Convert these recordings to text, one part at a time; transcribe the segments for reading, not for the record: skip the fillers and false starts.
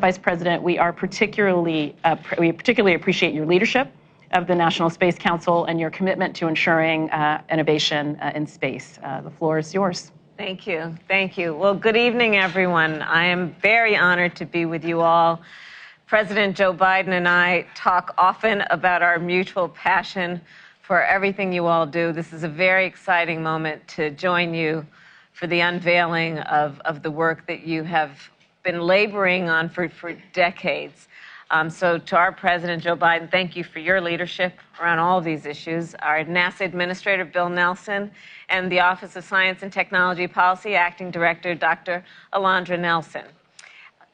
Vice President, we particularly appreciate your leadership of the National Space Council and your commitment to ensuring innovation in space. The floor is yours. Thank you. Thank you. Well, good evening, everyone. I am very honored to be with you all. President Joe Biden and I talk often about our mutual passion for everything you all do. This is a very exciting moment to join you for the unveiling of the work that you have been laboring on for decades. So to our President Joe Biden, thank you for your leadership around all of these issues. Our NASA Administrator Bill Nelson and the Office of Science and Technology Policy Acting Director Dr. Alondra Nelson.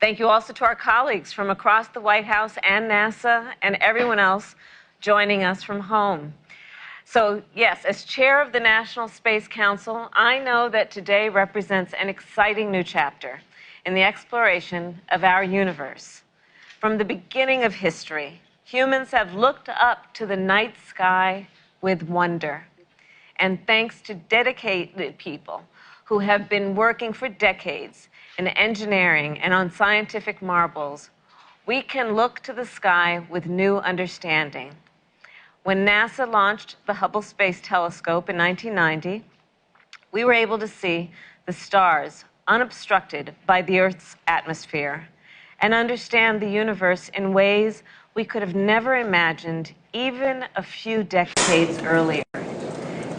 Thank you also to our colleagues from across the White House and NASA and everyone else joining us from home. So yes, as chair of the National Space Council, I know that today represents an exciting new chapter in the exploration of our universe. From the beginning of history, humans have looked up to the night sky with wonder. And thanks to dedicated people who have been working for decades in engineering and on scientific marvels, we can look to the sky with new understanding. When NASA launched the Hubble Space Telescope in 1990, we were able to see the stars unobstructed by the Earth's atmosphere and understand the universe in ways we could have never imagined even a few decades earlier.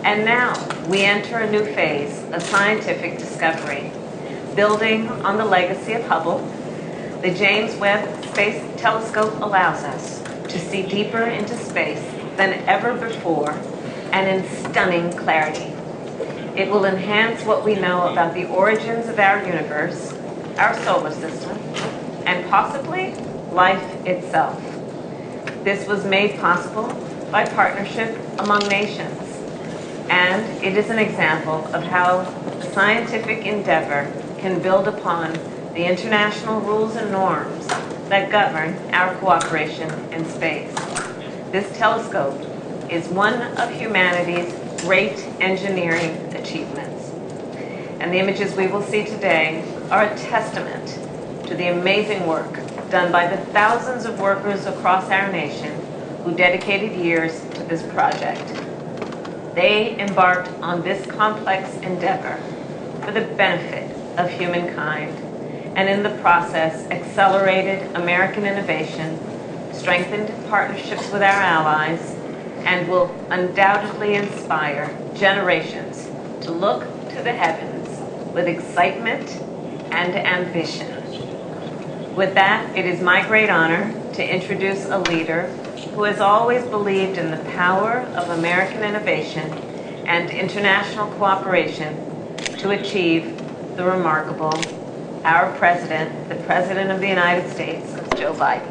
And now we enter a new phase of scientific discovery. Building on the legacy of Hubble, the James Webb Space Telescope allows us to see deeper into space than ever before and in stunning clarity. It will enhance what we know about the origins of our universe, our solar system, and possibly life itself. This was made possible by partnership among nations, and it is an example of how scientific endeavor can build upon the international rules and norms that govern our cooperation in space. This telescope is one of humanity's great engineering achievements. And the images we will see today are a testament to the amazing work done by the thousands of workers across our nation who dedicated years to this project. They embarked on this complex endeavor for the benefit of humankind, and in the process accelerated American innovation, strengthened partnerships with our allies, and will undoubtedly inspire generations to look to the heavens with excitement and ambition. With that, it is my great honor to introduce a leader who has always believed in the power of American innovation and international cooperation to achieve the remarkable, our President, the President of the United States, Joe Biden.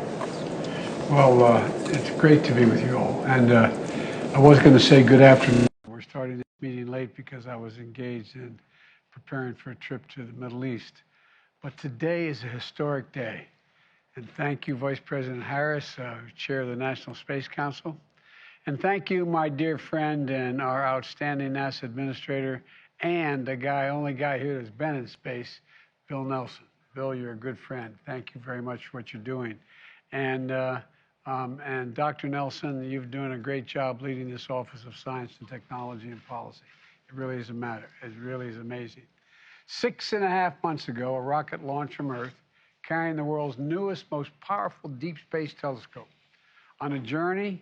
Well, it's great to be with you all. And I was going to say good afternoon. We're starting this meeting late because I was engaged in preparing for a trip to the Middle East. But today is a historic day. And thank you, Vice President Harris, Chair of the National Space Council. And thank you, my dear friend and our outstanding NASA Administrator, and the only guy here that's been in space, Bill Nelson. Bill, you're a good friend. Thank you very much for what you're doing. And Dr. Nelson, you're doing a great job leading this Office of Science and Technology and Policy. It really is a matter. It really is amazing. 6.5 months ago, a rocket launched from Earth, carrying the world's newest, most powerful deep space telescope on a journey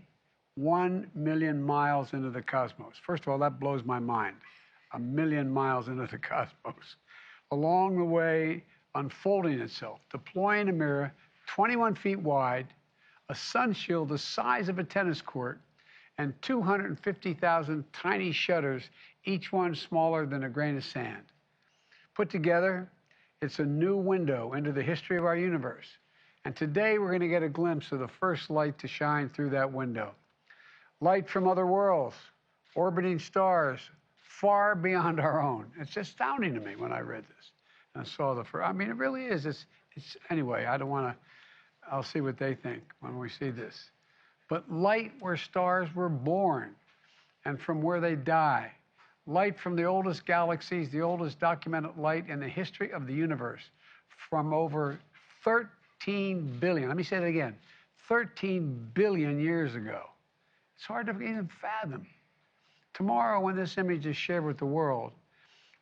1 million miles into the cosmos. First of all, that blows my mind. 1 million miles into the cosmos. Along the way, unfolding itself, deploying a mirror 21 feet wide, a sun shield the size of a tennis court, and 250,000 tiny shutters, each one smaller than a grain of sand. Put together, it's a new window into the history of our universe. And today we're going to get a glimpse of the first light to shine through that window. Light from other worlds, orbiting stars, far beyond our own. It's astounding to me when I read this and I saw the first. I mean, it really is. Anyway, I don't want to, I'll see what they think when we see this. But light where stars were born and from where they die. Light from the oldest galaxies, the oldest documented light in the history of the universe, from over 13 billion, let me say that again, 13 billion years ago. It's hard to even fathom. Tomorrow, when this image is shared with the world,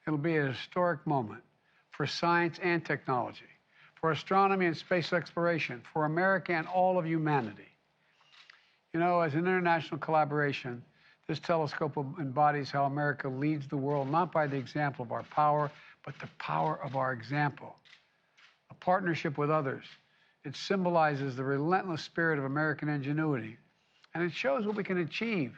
it'll be a historic moment for science and technology, for astronomy and space exploration, for America and all of humanity. You know, as an international collaboration, this telescope embodies how America leads the world, not by the example of our power, but the power of our example. A partnership with others. It symbolizes the relentless spirit of American ingenuity. And it shows what we can achieve,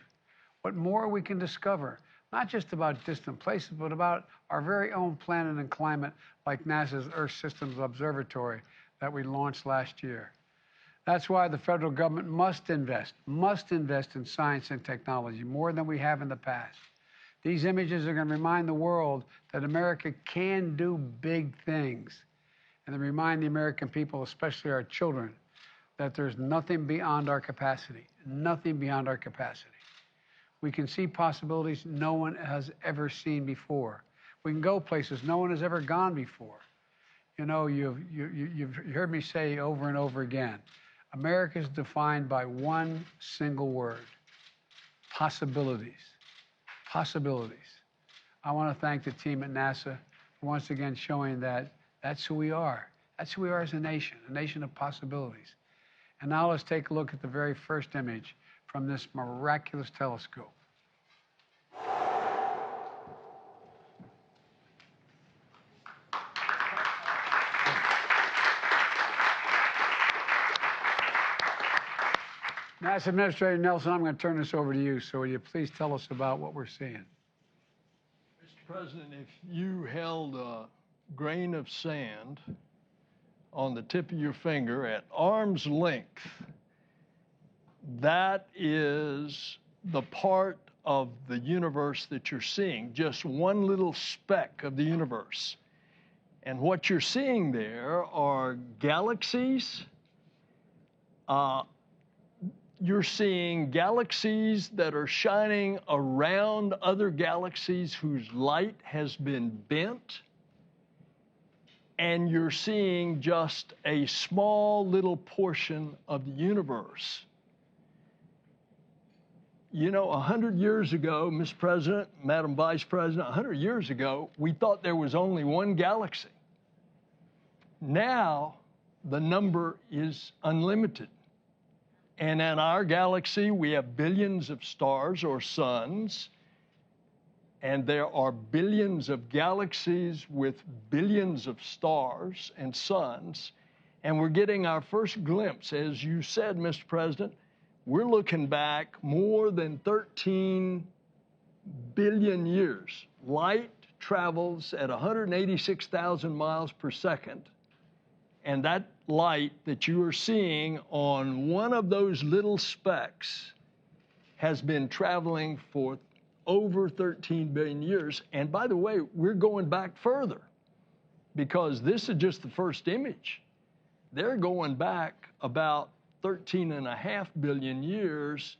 what more we can discover, not just about distant places, but about our very own planet and climate, like NASA's Earth Systems Observatory that we launched last year. That's why the federal government must invest in science and technology more than we have in the past. These images are going to remind the world that America can do big things. And they remind the American people, especially our children, that there's nothing beyond our capacity, nothing beyond our capacity. We can see possibilities no one has ever seen before. We can go places no one has ever gone before. You know, you've heard me say over and over again, America is defined by one single word: possibilities. Possibilities. I want to thank the team at NASA for once again showing that that's who we are. That's who we are as a nation of possibilities. And now let's take a look at the very first image from this miraculous telescope. NASA Administrator Nelson, I'm going to turn this over to you. So will you please tell us about what we're seeing? Mr. President, if you held a grain of sand on the tip of your finger at arm's length, that is the part of the universe that you're seeing, just one little speck of the universe. And what you're seeing there are galaxies. You're seeing galaxies that are shining around other galaxies whose light has been bent. And you're seeing just a small little portion of the universe. You know, 100 years ago, Mr. President, Madam Vice President, 100 years ago, we thought there was only one galaxy. Now, the number is unlimited. And in our galaxy, we have billions of stars or suns, and there are billions of galaxies with billions of stars and suns, and we're getting our first glimpse. As you said, Mr. President, we're looking back more than 13 billion years. Light travels at 186,000 miles per second. And that light that you are seeing on one of those little specks has been traveling for over 13 billion years. And by the way, we're going back further because this is just the first image. They're going back about 13.5 billion years.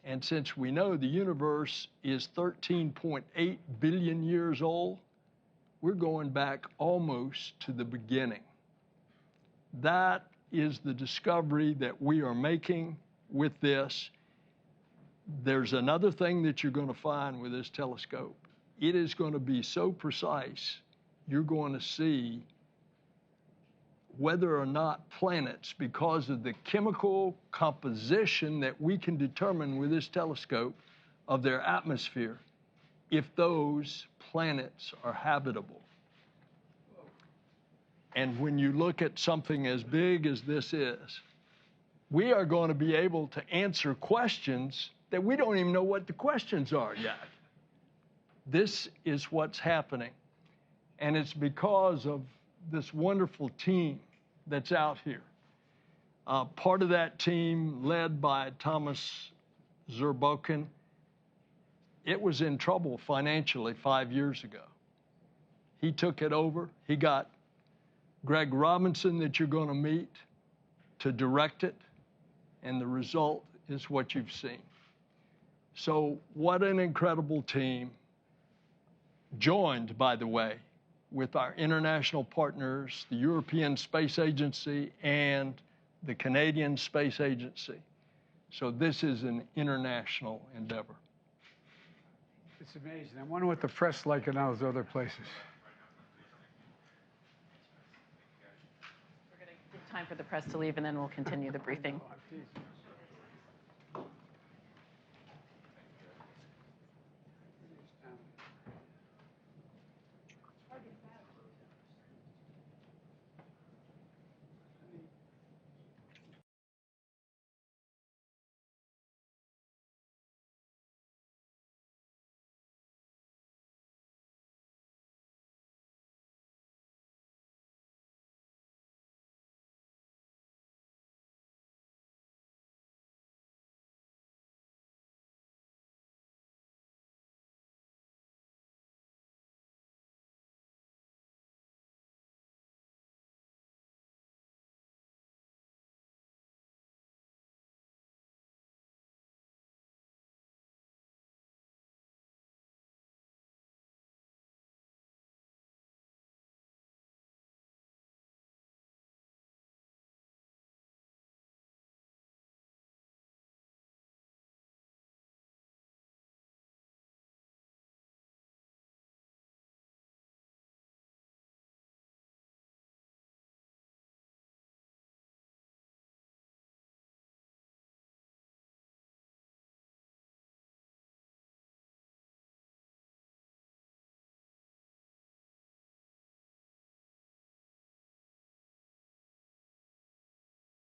And since we know the universe is 13.8 billion years old, we're going back almost to the beginning. That is the discovery that we are making with this. There's another thing that you're going to find with this telescope. It is going to be so precise, you're going to see whether or not planets, because of the chemical composition that we can determine with this telescope of their atmosphere, if those planets are habitable. And when you look at something as big as this is, we are going to be able to answer questions that we don't even know what the questions are yet. This is what's happening. And it's because of this wonderful team that's out here. Part of that team, led by Thomas Zurbuchen, it was in trouble financially 5 years ago. He took it over. He got Greg Robinson, that you're going to meet, to direct it, and the result is what you've seen. So what an incredible team, joined, by the way, with our international partners, the European Space Agency and the Canadian Space Agency. So this is an international endeavor. It's amazing. I wonder what the press like in those other places. We're going to give time for the press to leave, and then we'll continue the briefing.